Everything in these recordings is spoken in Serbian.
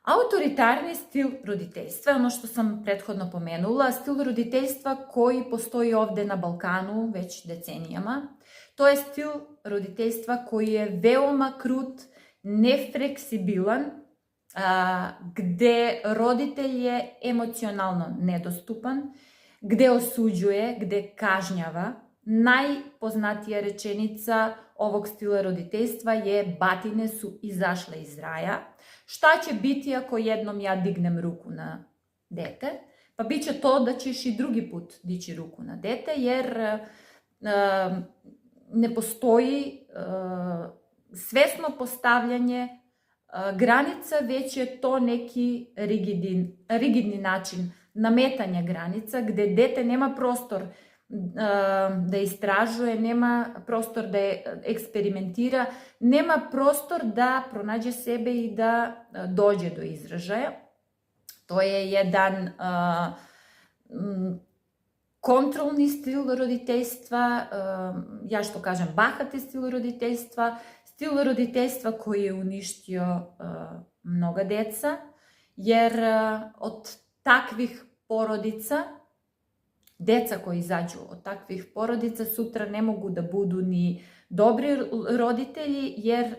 Autoritarni stil roditeljstva je ono što sam prethodno pomenula, stil roditeljstva koji postoji ovde na Balkanu već decenijama. To je stil roditeljstva koji je veoma krut, nefleksibilan, gde roditelj je emocionalno nedostupan, gde osuđuje, gde kažnjava. Najpoznatija rečenica ovog stila roditeljstva je batine su izašle iz raja. Šta će biti ako jednom ja dignem ruku na dete? Pa bit će to da ćeš i drugi put dići ruku na dete, jer ne postoji svesno postavljanje granica, već je to neki rigidni način nametanja granica, gde dete nema prostor da istražuje, nema prostor da eksperimentira, nema prostor da pronađe sebe i da dođe do izražaja. To je jedan kontrolni stil roditeljstva, ja što kažem bahati stil roditeljstva koji je uništio mnoga deca, jer od takvih porodica, deca koji izađu od takvih porodica sutra ne mogu da budu ni dobri roditelji, jer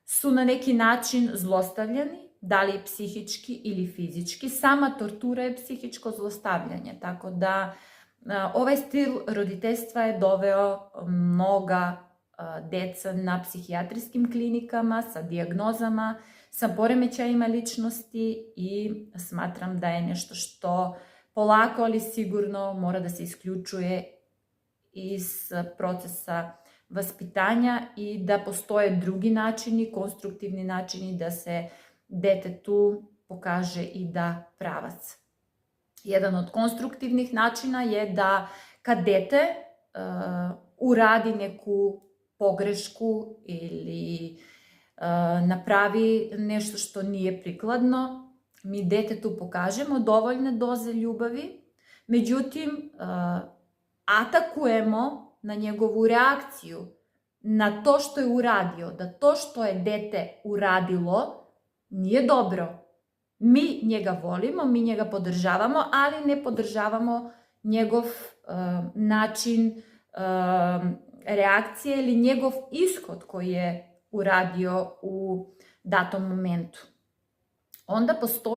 su na neki način zlostavljani, da li psihički ili fizički. Sama tortura je psihičko zlostavljanje, tako da ovaj stil roditeljstva je doveo mnoga deca na psihijatrijskim klinikama sa dijagnozama, sa poremećajima ličnosti i smatram da je nešto što polako, ali sigurno mora da se isključuje iz procesa vaspitanja i da postoje drugi načini, konstruktivni načini da se detetu pokaže i da pravac. Jedan od konstruktivnih načina je da kad dete uradi neku pogrešku ili napravi nešto što nije prikladno, mi detetu pokažemo dovoljne doze ljubavi, međutim, atakujemo na njegovu reakciju, na to što je uradio, da to što je dete uradilo nije dobro. Mi njega volimo, mi njega podržavamo, ali ne podržavamo njegov način reakcije ili njegov ishod koji je uradio u datom momentu. Onda postoji